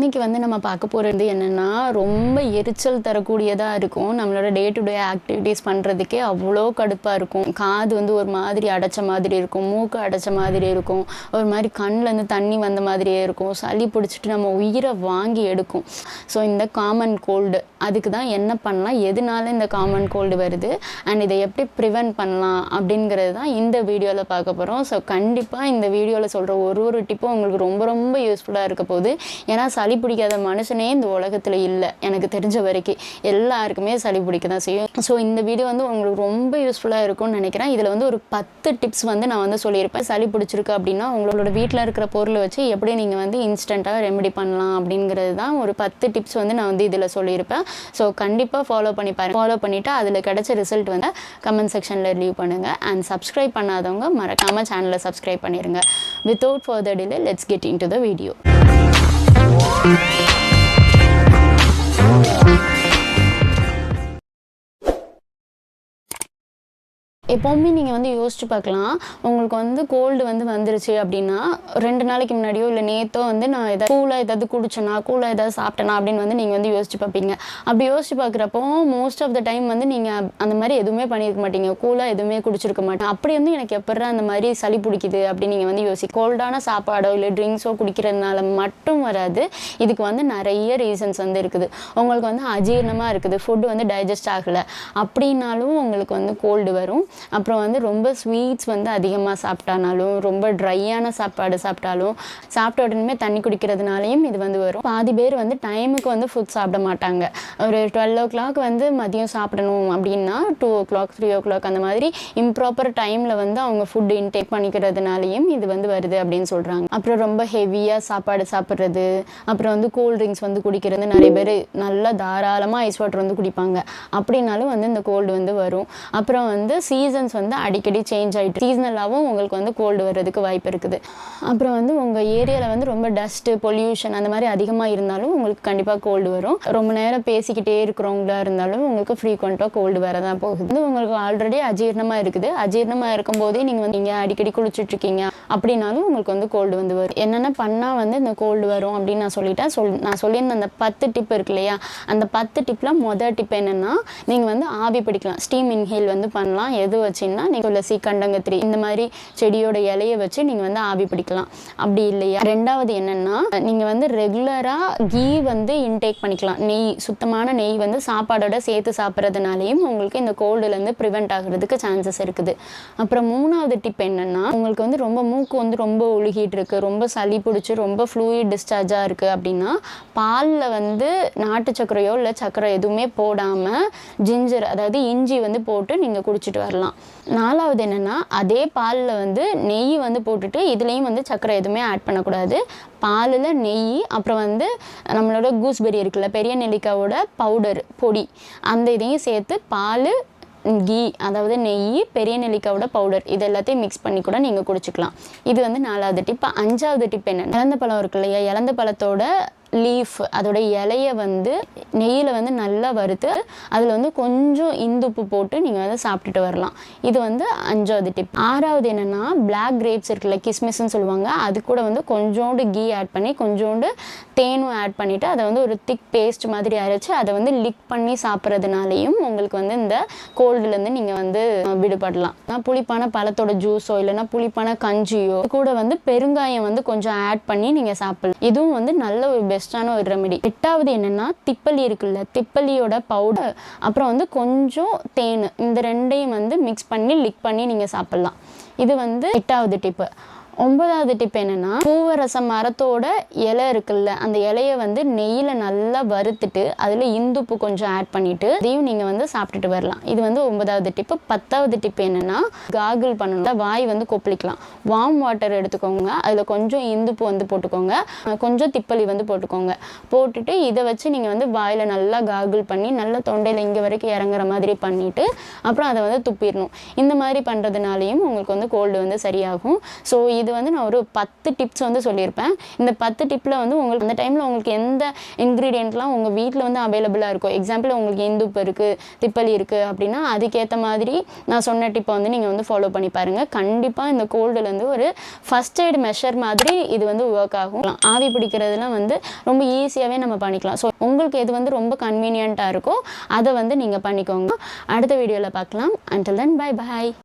இன்றைக்கி வந்து நம்ம பார்க்க போகிறது என்னென்னா, ரொம்ப எரிச்சல் தரக்கூடியதாக இருக்கும். நம்மளோட டே டு டே ஆக்டிவிட்டீஸ் பண்ணுறதுக்கே அவ்வளோ கடுப்பாக இருக்கும். காது வந்து ஒரு மாதிரி அடைச்ச மாதிரி இருக்கும், மூக்கு அடைச்ச மாதிரி இருக்கும், ஒரு மாதிரி கண்ணிலேருந்து தண்ணி வந்த மாதிரியே இருக்கும், சளி பிடிச்சிட்டு நம்ம உயிரை வாங்கி எடுக்கும். ஸோ இந்த காமன் கோல்டு, அதுக்கு தான் என்ன பண்ணலாம், எதனால இந்த காமன் கோல்டு வருது அண்ட் இதை எப்படி ப்ரிவென்ட் பண்ணலாம் அப்படிங்கிறது தான் இந்த வீடியோவில் பார்க்க போகிறோம். ஸோ கண்டிப்பாக இந்த வீடியோவில் சொல்கிற ஒரு டிப்பும் உங்களுக்கு ரொம்ப ரொம்ப யூஸ்ஃபுல்லாக இருக்க போகுது. ஏன்னா சளி பிடிக்காத மனுஷனே இந்த உலகத்தில் இல்லை. எனக்கு தெரிஞ்ச வரைக்கும் எல்லாருக்குமே சளி பிடிக்க தான் செய்யும். ஸோ இந்த வீடியோ வந்து உங்களுக்கு ரொம்ப யூஸ்ஃபுல்லாக இருக்கும்னு நினைக்கிறேன். இதில் வந்து ஒரு 10 டிப்ஸ் வந்து நான் வந்து சொல்லியிருப்பேன். சளி பிடிச்சிருக்கு அப்படின்னா உங்களோட வீட்டில் இருக்கிற பொருளை வச்சு எப்படி நீங்கள் வந்து இன்ஸ்டண்ட்டாக ரெமெடி பண்ணலாம் அப்படிங்கிறது தான் ஒரு 10 டிப்ஸ் வந்து நான் வந்து இதில் சொல்லியிருப்பேன். ஸோ கண்டிப்பாக ஃபாலோ பண்ணி பாருங்கள். ஃபாலோ பண்ணிவிட்டு அதில் கிடைச்ச ரிசல்ட் வந்து கமெண்ட் செக்ஷனில் லீவ் பண்ணுங்கள். அண்ட் சப்ஸ்கிரைப் பண்ணாதவங்க மறக்காமல் சேனலை சப்ஸ்கிரைப் பண்ணிடுங்க. Without further delay let's get into the video. எப்போவுமே நீங்கள் வந்து யோசிச்சு பார்க்கலாம், உங்களுக்கு வந்து கோல்டு வந்து வந்துருச்சு அப்படின்னா 2 நாளைக்கு முன்னாடியோ இல்லை நேற்றோ வந்து நான் ஏதாவது குடிச்சேனா, கூலாக ஏதாவது சாப்பிட்டேனா அப்படின்னு வந்து நீங்கள் வந்து யோசிச்சு பார்ப்பீங்க. அப்படி யோசிச்சு பார்க்குறப்போ மோஸ்ட் ஆஃப் த டைம் வந்து நீங்கள் அந்த மாதிரி எதுவுமே பண்ணியிருக்க மாட்டீங்க, கூலாக எதுவுமே குடிச்சிருக்க மாட்டேன். அப்படி வந்து எனக்கு எப்போ அந்த மாதிரி சளி பிடிக்குது அப்படின்னு நீங்கள் வந்து கோல்டான சாப்பாடோ இல்லை ட்ரிங்க்ஸோ குடிக்கிறதுனால மட்டும் வராது. இதுக்கு வந்து நிறைய ரீசன்ஸ் வந்து இருக்குது. உங்களுக்கு வந்து அஜீரணமாக இருக்குது, ஃபுட்டு வந்து டைஜஸ்ட் ஆகலை அப்படின்னாலும் உங்களுக்கு வந்து கோல்டு வரும். அப்புறம் வந்து ரொம்ப ஸ்வீட்ஸ் வந்து அதிகமாக சாப்பிட்டானாலும், ரொம்ப ட்ரையான சாப்பாடு சாப்பிட்டாலும், சாப்பிட்ட உடனே தண்ணி குடிக்கிறதுனாலையும் இது வந்து வரும். பாதி பேர் வந்து டைமுக்கு வந்து ஃபுட் சாப்பிட மாட்டாங்க. ஒரு 12 o'clock வந்து மதியம் சாப்பிடணும் அப்படின்னா 2 o'clock 3 o'clock அந்த மாதிரி இம்ப்ராப்பர் டைமில் வந்து அவங்க ஃபுட் இன்டேக் பண்ணிக்கிறதுனாலையும் இது வந்து வருது அப்படின்னு சொல்கிறாங்க. அப்புறம் ரொம்ப ஹெவியாக சாப்பாடு சாப்பிட்றது, அப்புறம் வந்து கூல் ட்ரிங்க்ஸ் வந்து குடிக்கிறது. நிறைய பேர் நல்லா தாராளமாக ஐஸ் வாட்டர் வந்து குடிப்பாங்க. அப்படின்னாலும் வந்து இந்த கோல்டு வந்து வரும். அப்புறம் வந்து சீசன்ஸ் வந்து அடிக்கடி சேஞ்ச் ஆகிட்டு சீசனலாகவும் உங்களுக்கு வந்து கோல்டு வர்றதுக்கு வாய்ப்பு இருக்குது. அப்புறம் வந்து உங்கள் ஏரியாவில் வந்து ரொம்ப டஸ்ட்டு பொல்யூஷன் அந்த மாதிரி அதிகமாக இருந்தாலும் உங்களுக்கு கண்டிப்பாக கோல்டு வரும். ரொம்ப நேரம் பேசிக்கிட்டே இருக்கிறவங்களா இருந்தாலும் உங்களுக்கு ஃப்ரீக்வெண்ட்டாக கோல்டு வர தான் போகுது. வந்து உங்களுக்கு ஆல்ரெடி அஜீரணமாக இருக்குது, அஜீரணமாக இருக்கும்போதே நீங்கள் அடிக்கடி குளிச்சுட்ருக்கீங்க அப்படின்னாலும் உங்களுக்கு வந்து கோல்டு வந்து வரும். என்னென்ன பண்ணால் வந்து இந்த கோல்டு வரும் அப்படின்னு நான் சொல்லிட்டேன். நான் சொல்லியிருந்த அந்த 10 டிப் இருக்கு இல்லையா, அந்த 10 டிப்பில் மொதல் டிப் என்னென்னா, நீங்கள் வந்து ஆவி பிடிக்கலாம், ஸ்டீம் இன்ஹேல் வந்து பண்ணலாம். எது வச்சுன்னா நீங்கள் துளசி கண்டங்கத்திரி இந்த மாதிரி செடியோட இலையை வச்சு நீங்கள் வந்து ஆவி பிடிக்கலாம். அப்படி இல்லையா, ரெண்டாவது என்னென்னா, நீங்கள் வந்து ரெகுலராக கீ வந்து இன்டேக் பண்ணிக்கலாம். நெய், சுத்தமான நெய் வந்து சாப்பாடோட சேர்த்து சாப்பிட்றதுனாலையும் உங்களுக்கு இந்த கோல்டுலேருந்து ப்ரிவெண்ட் ஆகிறதுக்கு சான்சஸ் இருக்குது. அப்புறம் 3வது டிப் என்னென்னா, உங்களுக்கு வந்து ரொம்ப மூக்கு வந்து ரொம்ப ஒழுகிட்டு இருக்குது, ரொம்ப சளி பிடிச்சி ரொம்ப ஃப்ளூயிட் டிஸ்சார்ஜாக இருக்குது அப்படின்னா பாலில் வந்து நாட்டு சர்க்கரையோ இல்லை சர்க்கரை எதுவுமே போடாமல் ஜிஞ்சர் அதாவது இஞ்சி வந்து போட்டு நீங்கள் குடிச்சிட்டு வரலாம். 4வது என்னென்னா, அதே பாலில் வந்து நெய் வந்து போட்டுட்டு இதுலேயும் வந்து சர்க்கரை எதுவுமே ஆட் பண்ணக்கூடாது. பாலில் நெய், அப்புறம் வந்து நம்மளோட கூஸ்பெரி இருக்குல்ல, பெரிய நெல்லிக்காவோட பவுடர் பொடி, அந்த இதையும் சேர்த்து பால், கீ அதாவது நெய், பெரிய நெல்லிக்காவோட பவுடர் இது எல்லாத்தையும் மிக்ஸ் பண்ணி கூட நீங்கள் குடிச்சிக்கலாம். இது வந்து 4வது டிப். 5வது டிப் என்ன, இலந்த பழம் இருக்கு இல்லையா, இலந்த பழத்தோட லீஃப் அதோட இலையை வந்து நெய்யில் வந்து நல்லா வறுத்து அதில் வந்து கொஞ்சம் இந்துப்பு போட்டு நீங்கள் வந்து சாப்பிட்டுட்டு வரலாம். இது வந்து 5வது டிப். 6வது என்னென்னா, பிளாக் கிரேப்ஸ் இருக்குல்ல, கிஸ்மிஸ்ன்னு சொல்லுவாங்க, அது கூட வந்து கொஞ்சோண்டு கீ ஆட் பண்ணி கொஞ்சோண்டு தேனும் ஆட் பண்ணிவிட்டு அதை வந்து ஒரு திக் பேஸ்ட் மாதிரி அரைச்சி அதை வந்து லிக் பண்ணி சாப்பிட்றதுனாலையும் உங்களுக்கு வந்து இந்த கோல்டுலேருந்து நீங்கள் வந்து விடுபடலாம். புளிப்பான பழத்தோட ஜூஸோ இல்லைன்னா புளிப்பான கஞ்சியோ கூட வந்து பெருங்காயம் வந்து கொஞ்சம் ஆட் பண்ணி நீங்கள் சாப்பிடலாம். இதுவும் வந்து நல்ல ஒரு பெஸ்டான ஒரு ரெமெடி. 8வது என்னன்னா, திப்பலி இருக்குல்ல, திப்பலியோட பவுடர் அப்புறம் வந்து கொஞ்சம் தேன், இந்த ரெண்டையும் வந்து மிக்ஸ் பண்ணி லிக் பண்ணி நீங்கள் சாப்பிடலாம். இது வந்து 8வது டிப்பு. 9வது டிப் என்னென்னா, பூவரச மரத்தோட இலை இருக்குல்ல, அந்த இலையை வந்து நெய்யில் நல்லா வறுத்துட்டு அதில் இந்துப்பு கொஞ்சம் ஆட் பண்ணிவிட்டு அதையும் நீங்கள் வந்து சாப்பிட்டுட்டு வரலாம். இது வந்து 9வது டிப்பு. 10வது டிப் என்னென்னா, காகிள் பண்ணணும், வாய் வந்து கொப்பளிக்கலாம். வார்ம் வாட்டர் எடுத்துக்கோங்க, அதில் கொஞ்சம் இந்துப்பு வந்து போட்டுக்கோங்க, கொஞ்சம் திப்பலி வந்து போட்டுக்கோங்க. போட்டுட்டு இதை வச்சு நீங்கள் வந்து வாயில் நல்லா காகிள் பண்ணி நல்லா தொண்டையில் இங்கே வரைக்கும் இறங்குற மாதிரி பண்ணிவிட்டு அப்புறம் அதை வந்து துப்பிடணும். இந்த மாதிரி பண்ணுறதுனாலையும் உங்களுக்கு வந்து கோல்டு வந்து சரியாகும். ஸோ இது வந்து நான் ஒரு 10 டிப்ஸ் வந்து சொல்லியிருப்பேன். இந்த 10 டிப்பில் வந்து உங்களுக்கு அந்த டைமில் உங்களுக்கு எந்த இன்க்ரீடியண்ட்லாம் உங்கள் வீட்டில் வந்து அவைலபிளாக இருக்கும். எக்ஸாம்பிள் உங்களுக்கு இந்துப்பு இருக்குது, திப்பலி இருக்குது அப்படின்னா அதுக்கேற்ற மாதிரி நான் சொன்ன டிப்பை வந்து நீங்கள் வந்து ஃபாலோ பண்ணி பாருங்கள். கண்டிப்பாக இந்த கோல்டுலேருந்து ஒரு ஃபஸ்ட் எய்ட் மெஷர் மாதிரி இது வந்து ஒர்க் ஆகும். ஆவி பிடிக்கிறதுலாம் வந்து ரொம்ப ஈஸியாகவே நம்ம பண்ணிக்கலாம். ஸோ உங்களுக்கு எது வந்து ரொம்ப கன்வீனியண்ட்டாக இருக்கோ அதை வந்து நீங்கள் பண்ணிக்கோங்க. அடுத்த வீடியோவில் பார்க்கலாம். until then bye bye.